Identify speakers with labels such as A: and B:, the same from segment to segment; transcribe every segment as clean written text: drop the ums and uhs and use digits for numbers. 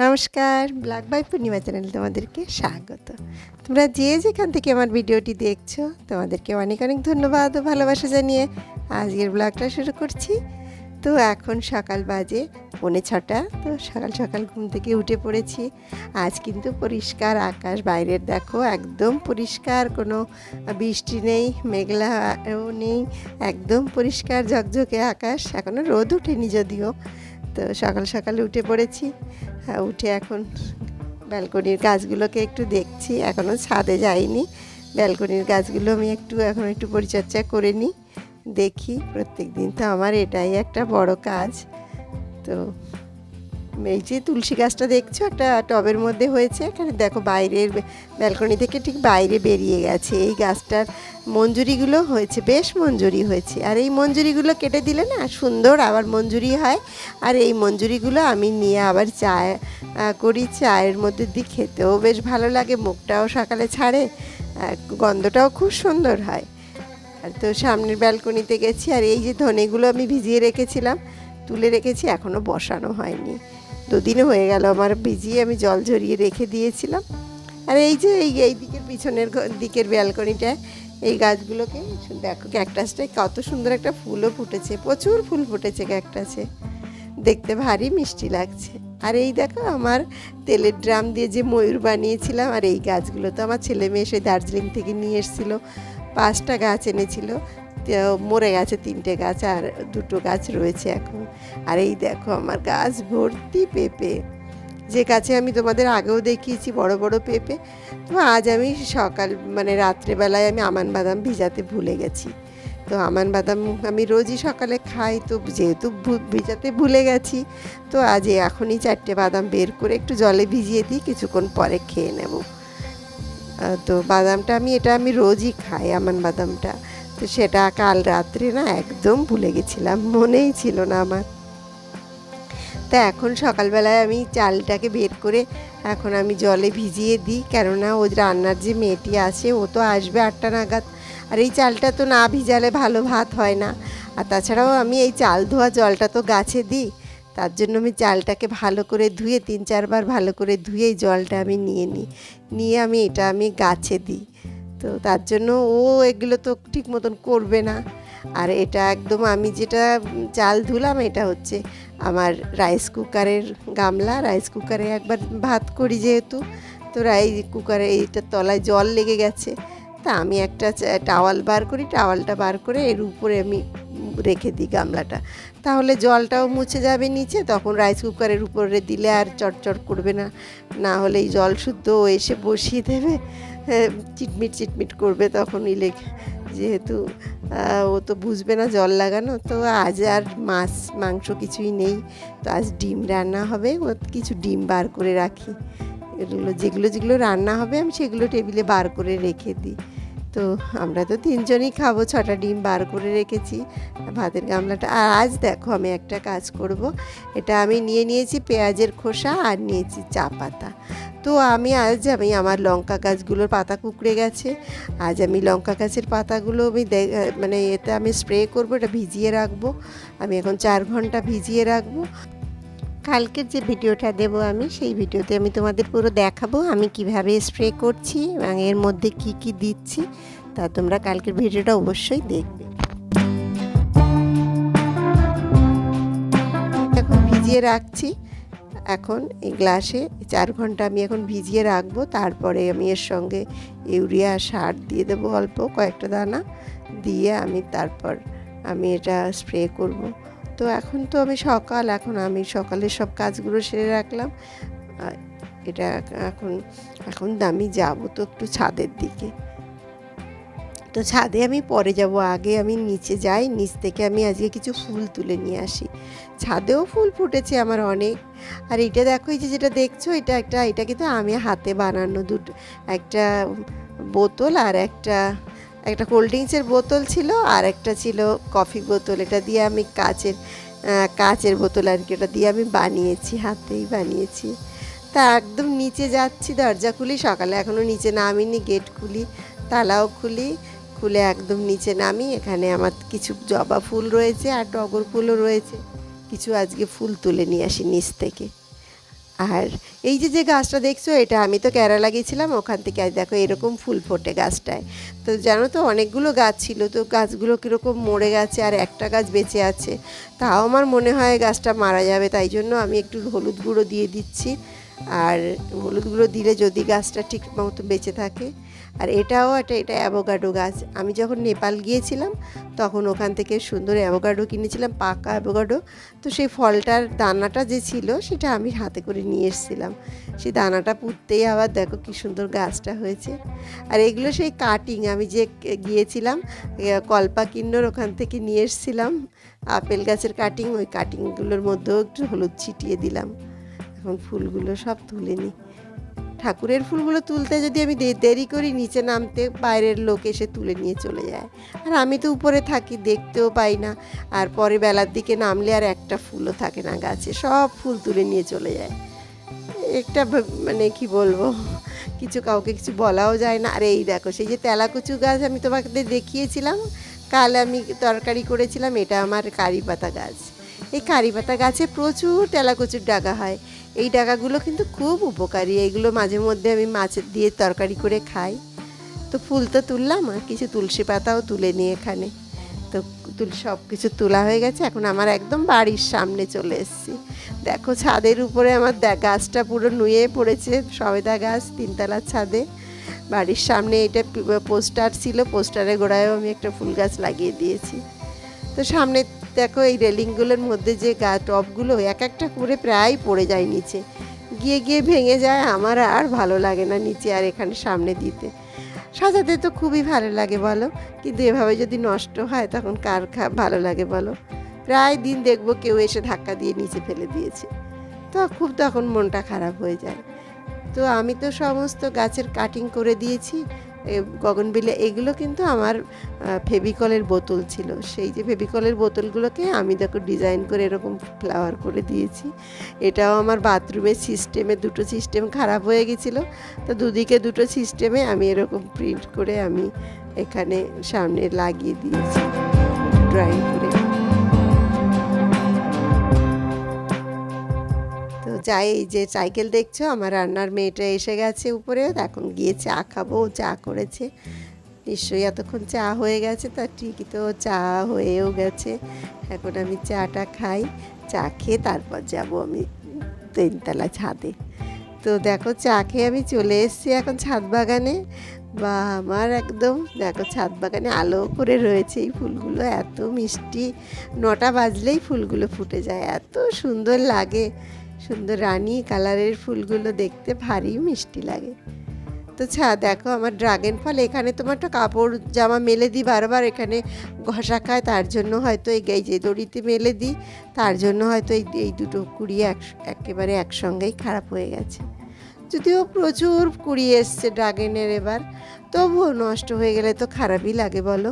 A: নমস্কার, black by পূর্ণিমা চ্যানেলে তোমাদেরকে স্বাগত। তোমরা যে যেখান থেকে আমার ভিডিওটি দেখছো তোমাদেরকে অনেক অনেক ধন্যবাদ ও ভালোবাসা জানিয়ে আজকের ব্লগটা শুরু করছি। তো এখন সকাল বাজে 5:45। তো সকাল সকাল ঘুম থেকে উঠে পড়েছি। আজ কিন্তু পরিষ্কার আকাশ, বাইরের দেখো একদম পরিষ্কার, কোনো বৃষ্টি নেই, মেঘলাও নেই, একদম পরিষ্কার ঝকঝকে আকাশ। এখনও রোদ ওঠেনি যদিও। তো সকাল সকাল উঠে পড়েছি। উঠে এখন ব্যালকনির গাছগুলোকে একটু দেখছি, এখনও ছাদে যাইনি। ব্যালকনির গাছগুলো আমি এখন একটু পরিচর্যা করে নিই, দেখি। প্রত্যেক দিন তো আমার এটাই একটা বড় কাজ। তো এই যে তুলসী গাছটা দেখছো একটা টবের মধ্যে হয়েছে, এখানে দেখো বাইরের ব্যালকনি থেকে ঠিক বাইরে বেরিয়ে গেছে। এই গাছটার মঞ্জুরিগুলো হয়েছে, বেশ মঞ্জুরি হয়েছে। আর এই মঞ্জুরিগুলো কেটে দিলে না সুন্দর আবার মঞ্জুরি হয়। আর এই মঞ্জুরিগুলো আমি নিয়ে আবার চা করি, চায়ের মধ্যে দিয়ে খেতেও বেশ ভালো লাগে, মুখটাও সকালে ছাড়ে, গন্ধটাও খুব সুন্দর হয়। আর তো সামনের ব্যালকনিতে গেছি, আর এই যে ধনেগুলো আমি ভিজিয়ে রেখেছিলাম, তুলে রেখেছি, এখনও বসানো হয়নি। 2 দিন হয়ে গেল আমার ভিজিয়ে আমি জল ঝরিয়ে রেখে দিয়েছিলাম। আর এই যে এই দিকের পিছনের দিকের ব্যালকনিটায় এই গাছগুলোকে দেখো, ক্যাকটাসটায় কত সুন্দর একটা ফুলও ফুটেছে, প্রচুর ফুল ফুটেছে ক্যাকটাসে, দেখতে ভারী মিষ্টি লাগছে। আর এই দেখো আমার তেলের ড্রাম দিয়ে যে ময়ূর বানিয়েছিলাম, আর এই গাছগুলো তো আমার ছেলে মেয়ে সেই দার্জিলিং থেকে নিয়ে এসেছিলো। 5টা গাছ এনেছিল, মরে গেছে 3টে গাছ, আর 2টো গাছ রয়েছে এখন। আর এই দেখো আমার গাছ ভর্তি পেঁপে, যে গাছে আমি তোমাদের আগেও দেখিয়েছি বড় বড় পেঁপে। তো আজ আমি রাত্রেবেলায় আমি আমান বাদাম ভিজাতে ভুলে গেছি। তো আমান বাদাম আমি রোজই সকালে খাই, তো যেহেতু ভিজাতে ভুলে গেছি, তো আজ এখনই 4টে বাদাম বের করে একটু জলে ভিজিয়ে দিই, কিছুক্ষণ পরে খেয়ে নেব। তো বাদামটা আমি রোজই খাই, আমান বাদামটা। তো সেটা কাল রাত্রে না একদম ভুলে গেছিলাম, মনেই ছিল না আমার। তা এখন সকালবেলায় আমি চালটাকে বের করে এখন আমি জলে ভিজিয়ে দিই, কেননা ওই রান্নার যে মেয়েটি আছে ও তো আসবে 8টা নাগাদ। আর এই চালটা তো না ভিজালে ভালো ভাত হয় না। আর তাছাড়াও আমি এই চাল ধোয়া জলটা তো গাছে দিই, তার জন্য আমি চালটাকে ভালো করে ধুয়ে 3-4 বার ভালো করে ধুয়ে এই জলটা আমি নিয়ে আমি গাছে দিই। তো তার জন্য ও এগুলো তো ঠিক মতন করবে না। আর এটা একদম আমি যেটা চাল ধুলাম, এটা হচ্ছে আমার রাইস কুকারের গামলা। রাইস কুকারে একবার ভাত করি যেহেতু, তো রাইস কুকারে এইটার তলায় জল লেগে গেছে। তা আমি একটা টাওয়াল বার করি, টাওয়ালটা বার করে এর উপরে আমি রেখে দিই গামলাটা, তাহলে জলটাও মুছে যাবে নিচে, তখন রাইস কুকারের উপরে দিলে আর চটচট করবে না। না হলে এই জল শুদ্ধ এসে বসিয়ে দেবে, চিটমিট করবে তখন যেহেতু ও তো বুঝবে না জল লাগানো। তো আজ আর মাছ মাংস কিছুই নেই, তো আজ ডিম রান্না হবে। ও কিছু ডিম বার করে রাখি, যেগুলো রান্না হবে আমি সেগুলো টেবিলে বার করে রেখে দিই। তো আমরা তো 3জনই খাবো, 6টা ডিম বার করে রেখেছি ভাতের গামলাটা। আর আজ দেখো আমি একটা কাজ করব, এটা আমি নিয়েছি পেঁয়াজের খোসা, আর নিয়েছি চা পাতা। তো আমি আমার লঙ্কা গাছগুলোর পাতা কুঁকড়ে গেছে, আজ আমি লঙ্কা গাছের পাতাগুলো এতে আমি স্প্রে করবো, এটা ভিজিয়ে রাখবো। আমি এখন 4 ঘন্টা ভিজিয়ে রাখবো। কালকের যে ভিডিওটা দেবো আমি, সেই ভিডিওতে আমি তোমাদের পুরো দেখাবো আমি কিভাবে স্প্রে করছি এবং এর মধ্যে কি দিচ্ছি। তা তোমরা কালকের ভিডিওটা অবশ্যই দেখবে। এখন ভিজিয়ে রাখছি, এখন এই গ্লাসে 4 ঘন্টা আমি এখন ভিজিয়ে রাখবো। তারপরে আমি এর সঙ্গে ইউরিয়া সার দিয়ে দেবো, অল্প কয়েকটা দানা দিয়ে তারপর আমি এটা স্প্রে করব। তো এখন তো আমি সকালের সব কাজগুলো সেরে রাখলাম। এটা এখন আমি যাবো তো একটু ছাদের দিকে। তো ছাদে আমি পরে যাব, আগে আমি নিচে যাই, নিচ থেকে আমি আজকে কিছু ফুল তুলে নিয়ে আসি। ছাদেও ফুল ফুটেছে আমার অনেক। আর এটা দেখো, এই যেটা দেখছো, এটা কিন্তু আমি হাতে বানানো একটা বোতল, আর একটা কোল্ড ড্রিঙ্কসের বোতল ছিল, আর একটা ছিল কফি বোতল। এটা দিয়ে আমি কাচের বোতল আর কি, এটা দিয়ে আমি বানিয়েছি, হাতেই বানিয়েছি। তা একদম নিচে যাচ্ছি, দরজা খুলি, সকালে এখনও নিচে নামিনি, গেট খুলি, তালাও খুলে একদম নিচে নামি। এখানে আমার কিছু জবা ফুল রয়েছে আর টগর ফুলও রয়েছে, কিছু আজকে ফুল তুলে নিয়ে আসি নিচ থেকে। আর এই যে যে গাছটা দেখছো এটা আমি তো ক্যারা লাগিয়েছিলাম, ওখান থেকে আজ দেখো এরকম ফুল ফোটে গাছটায়। তো জানো তো অনেকগুলো গাছ ছিল, তো গাছগুলো কীরকম মরে গেছে আর একটা গাছ বেঁচে আছে। তাও আমার মনে হয় গাছটা মারা যাবে, তাই জন্য আমি একটু হলুদ গুঁড়ো দিয়ে দিচ্ছি। আর হলুদ গুঁড়ো দিলে যদি গাছটা ঠিক মতো বেঁচে থাকে। আর এটা অ্যাভোকাডো গাছ। আমি যখন নেপাল গিয়েছিলাম তখন ওখান থেকে সুন্দর অ্যাভোকাডো কিনেছিলাম, পাকা অ্যাভোকাডো। তো সেই ফলটার দানাটা যে ছিল সেটা আমি হাতে করে নিয়ে এসেছিলাম। সেই দানাটা পুঁততেই আবার দেখো কি সুন্দর গাছটা হয়েছে। আর এগুলো সেই কাটিং, আমি যে গিয়েছিলাম কল্পাকিন্নর ওখান থেকে নিয়ে এসেছিলাম আপেল গাছের কাটিং, ওই কাটিংগুলোর মধ্যেও একটু হলুদ ছিটিয়ে দিলাম। এখন ফুলগুলো সব তুলে নিই। ঠাকুরের ফুলগুলো তুলতে যদি আমি দেরি করি, নিচে নামতে বাইরের লোক এসে তুলে নিয়ে চলে যায়। আর আমি তো উপরে থাকি, দেখতেও পাই না। আর পরে বেলার দিকে নামলে আর একটা ফুলও থাকে না গাছে, সব ফুল তুলে নিয়ে চলে যায়। একটা মানে কি বলবো, কাউকে কিছু বলাও যায় না। আর এই দেখো সেই যে তেলাকুচু গাছ আমি তোমাকে দেখিয়েছিলাম, কাল আমি তরকারি করেছিলাম, এটা আমার কারি পাতা গাছ। এই কারি পাতা গাছে প্রচুর তেলাকুচুর ডাগা হয়। এই ডাগাগুলো কিন্তু খুব উপকারী, এইগুলো মাঝে মধ্যে আমি মাছের দিয়ে তরকারি করে খাই। তো ফুল তো তুললাম, আর কিছু তুলসী পাতাও তুলে নিয়ে এখানে। তো সব কিছু তোলা হয়ে গেছে, এখন আমার একদম বাড়ির সামনে চলে এসেছি। দেখো ছাদের উপরে আমার গাছটা পুরো নুয়ে পড়েছে, সবেদা গাছ, 3তলার ছাদে। বাড়ির সামনে এটা পোস্টার ছিল, পোস্টারের গোড়ায়ও আমি একটা ফুল গাছ লাগিয়ে দিয়েছি। তো সামনে দেখো এই রেলিংগুলোর মধ্যে যে টবগুলো এক একটা করে প্রায় পড়ে যায় নিচে, গিয়ে গিয়ে ভেঙে যায়। আমার আর ভালো লাগে না নিচে আর এখানে সামনে দিতে। সাজাতে তো খুবই ভালো লাগে বলো, কিন্তু এভাবে যদি নষ্ট হয় তখন কার ভালো লাগে বলো। প্রায় দিন দেখবো কেউ এসে ধাক্কা দিয়ে নিচে ফেলে দিয়েছে, তো তখন মনটা খারাপ হয়ে যায়। তো আমি তো সমস্ত গাছের কাটিং করে দিয়েছি। গগনবিলে এগুলো কিন্তু আমার ফেভিকলের বোতল ছিল, সেই যে ফেভিকলের বোতলগুলোকে আমি দেখো ডিজাইন করে এরকম ফ্লাওয়ার করে দিয়েছি। এটাও আমার বাথরুমের সিস্টেমে, দুটো সিস্টেম খারাপ হয়ে গেছিলো, তো দুদিকে দুটো সিস্টেমে আমি এরকম প্রিন্ট করে আমি এখানে সামনে লাগিয়ে দিয়েছি ড্রয়িং করে। তো যাই, এই যে সাইকেল দেখছো, আমার রান্নার মেয়েটা এসে গেছে উপরে, এখন গিয়ে চা খাবো। চা করেছে নিশ্চয়ই, এতক্ষণ চা হয়ে গেছে, তার ঠিকই তো চা হয়েও গেছে। এখন আমি চাটা খাই, চা খেয়ে তারপর যাব আমি 3তলা ছাদে। তো দেখো চা খেয়ে আমি চলে এসেছি এখন ছাদ বাগানে। বা আমার একদম দেখো ছাদ বাগানে আলো করে রয়েছে, এই ফুলগুলো এত মিষ্টি, 9টা বাজলেই ফুলগুলো ফুটে যায়, এত সুন্দর লাগে। সুন্দর রানী কালারের ফুলগুলো দেখতে ভারী মিষ্টি লাগে। তো দেখো আমার ড্রাগন ফল, এখানে তোমার একটা কাপড় জামা মেলে দিই বারবার, এখানে ঘষা খায়, তার জন্য হয়তো এই যে দড়িতে মেলে দিই, তার জন্য হয়তো এই দুটো কুড়ি একেবারে একসঙ্গেই খারাপ হয়ে গেছে। যদিও প্রচুর কুড়ি এসছে ড্রাগনের এবার, তবুও নষ্ট হয়ে গেলে তো খারাপই লাগে বলো,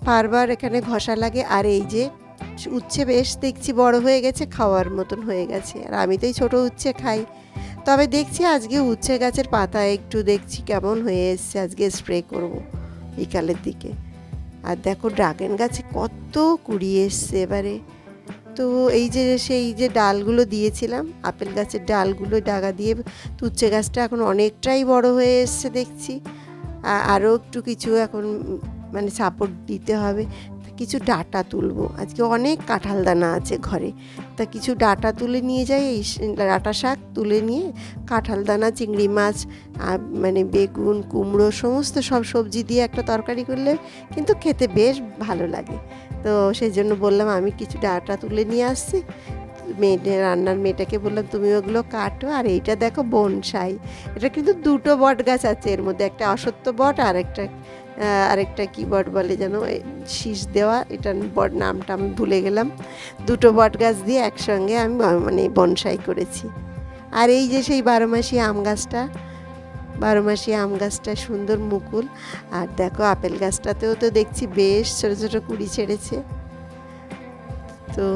A: বারবার এখানে ঘষা লাগে। আর এই যে উচ্ছে বেশ দেখছি বড় হয়ে গেছে, খাওয়ার মতন হয়ে গেছে, আর আমি তো এই ছোটো উচ্ছে খাই। তবে দেখছি আজকে উচ্ছে গাছের পাতা একটু দেখছি কেমন হয়ে এসছে, আজকে স্প্রে করব বিকালের দিকে। আর দেখো ড্রাগন গাছে কত কুড়ি এসছে এবারে। তো এই যে সেই যে ডালগুলো দিয়েছিলাম, আপেল গাছের ডালগুলো ডাগা দিয়ে, উচ্ছে গাছটা এখন অনেকটাই বড় হয়ে এসছে দেখছি। আরও একটু কিছু এখন মানে সাপোর্ট দিতে হবে। কিছু ডাটা তুলবো, আজকে অনেক কাঁঠাল দানা আছে ঘরে, তা কিছু ডাটা তুলে নিয়ে যাই। এই ডাটা শাক তুলে নিয়ে কাঁঠাল দানা, চিংড়ি মাছ, মানে বেগুন, কুমড়ো, সমস্ত সব সবজি দিয়ে একটা তরকারি করলে কিন্তু খেতে বেশ ভালো লাগে। তো সেই জন্য বললাম আমি কিছু ডাটা তুলে নিয়ে আসছি। রান্নার মেয়েটাকে বললাম তুমি ওগুলো কাটো। আর এইটা দেখো বনসাই, এটা কিন্তু দুটো বট গাছ আছে এর মধ্যে, একটা অসত্য বট আর আরেকটা কি বট বলে যেন, শীষ দেওয়া, এটা বট নামটা আমি ভুলে গেলাম। দুটো বট গাছ দিয়ে একসঙ্গে আমি মানে বনসাই করেছি। আর এই যে সেই 12মাসি আম গাছটা সুন্দর মুকুল। আর দেখো আপেল গাছটাতেও তো দেখছি বেশ ছোটো ছোটো কুড়ি ছেড়েছে। তো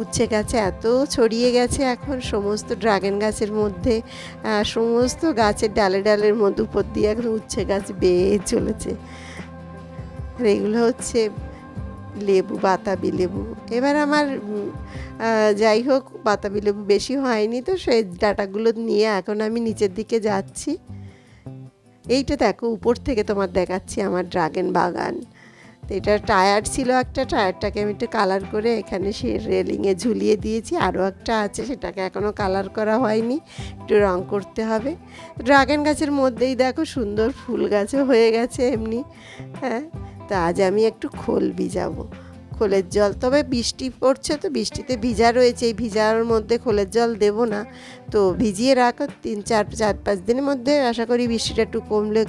A: উচ্ছে গাছে এত ছড়িয়ে গেছে এখন, সমস্ত ড্রাগন গাছের মধ্যে, সমস্ত গাছের ডালের মধ্যে উপর দিয়ে এখন উচ্ছে গাছ বেয়ে চলেছে। আর এগুলো হচ্ছে লেবু, বাতাবি লেবু। এবার আমার যাই হোক বাতাবি লেবু বেশি হয়নি, তো সেই ডাঁটাগুলো নিয়ে এখন আমি নিচের দিকে যাচ্ছি। এইটা দেখো উপর থেকে তোমার দেখাচ্ছি আমার ড্রাগন বাগান। তো এটা টায়ার ছিল, একটা টায়ারটাকে আমি একটু কালার করে এখানে সে রেলিংয়ে ঝুলিয়ে দিয়েছি। আরও একটা আছে, সেটাকে এখনও কালার করা হয়নি, একটু রং করতে হবে। ড্রাগন গাছের মধ্যেই দেখো সুন্দর ফুল গাছও হয়ে গেছে এমনি। হ্যাঁ, তা আজ আমি একটু খোল ভিজাবো, খোলের জল। তবে বৃষ্টি পড়ছে তো বৃষ্টিতে ভিজা রয়েছে, এই ভিজার মধ্যে খোলের জল দেবো না, তো ভিজিয়ে রাখো 4-5 দিনের মধ্যে। আশা করি বৃষ্টিটা একটু কমলে,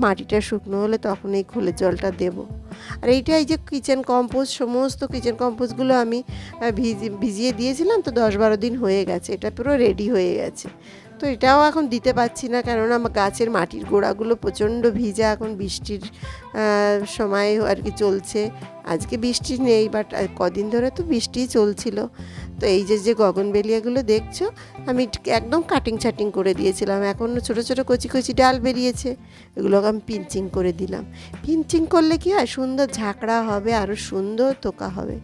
A: মাটিটা শুকনো হলে তখন এই খোলের জলটা দেবো। আর এইটা এই যে কিচেন কম্পোস্ট, সমস্ত কিচেন কম্পোস্টগুলো আমি ভিজিয়ে দিয়েছিলাম, তো 10-12 দিন হয়ে গেছে, এটা পুরো রেডি হয়ে গেছে। তো এটাও এখন দিতে পারছি না, কেননা আমার গাছের মাটির গোড়াগুলো প্রচণ্ড ভিজা, এখন বৃষ্টির সময় আর কি চলছে। আজকে বৃষ্টি নেই, বাট কদিন ধরে তো বৃষ্টিই চলছিল। তো এই যে গগনবেলিয়াগুলো দেখছো, আমি একদম কাটিং ছাটিং করে দিয়েছিলাম, এখন ছোটো ছোটো কচি কচি ডাল বেরিয়েছে, এগুলোকে আমি পিঞ্চিং করে দিলাম। পিঞ্চিং করলে কি হয়, সুন্দর ঝাঁকড়া হবে, আরও সুন্দর থোকা হবে।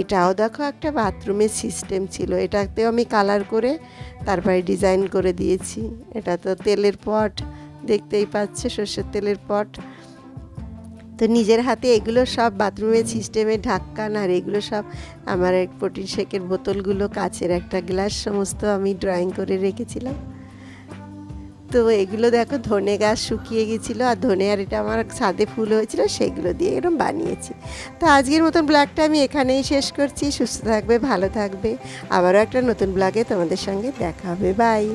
A: এটাও দেখো একটা বাথরুমের সিস্টেম ছিল, এটাতেও আমি কালার করে তারপরে ডিজাইন করে দিয়েছি। এটা তো তেলের পট, দেখতেই পাচ্ছে, সর্ষের তেলের পট। তো নিজের হাতে এগুলো সব বাথরুমের সিস্টেমে ঢাক্কান, আর এগুলো সব আমার প্রোটিন শেকের বোতলগুলো, কাচের একটা গ্লাস, সমস্ত আমি ড্রয়িং করে রেখেছিলাম। তো এগুলো দেখো ধনে গাছ শুকিয়ে গেছিলো, আর ধনে আর এটা আমার ছাদে ফুল হয়েছিল, সেগুলো দিয়ে এরকম বানিয়েছি। তো আজকের মতন ব্লগটা আমি এখানেই শেষ করছি। সুস্থ থাকবে, ভালো থাকবে, আবারও একটা নতুন ব্লগে তোমাদের সঙ্গে দেখা হবে। বাই।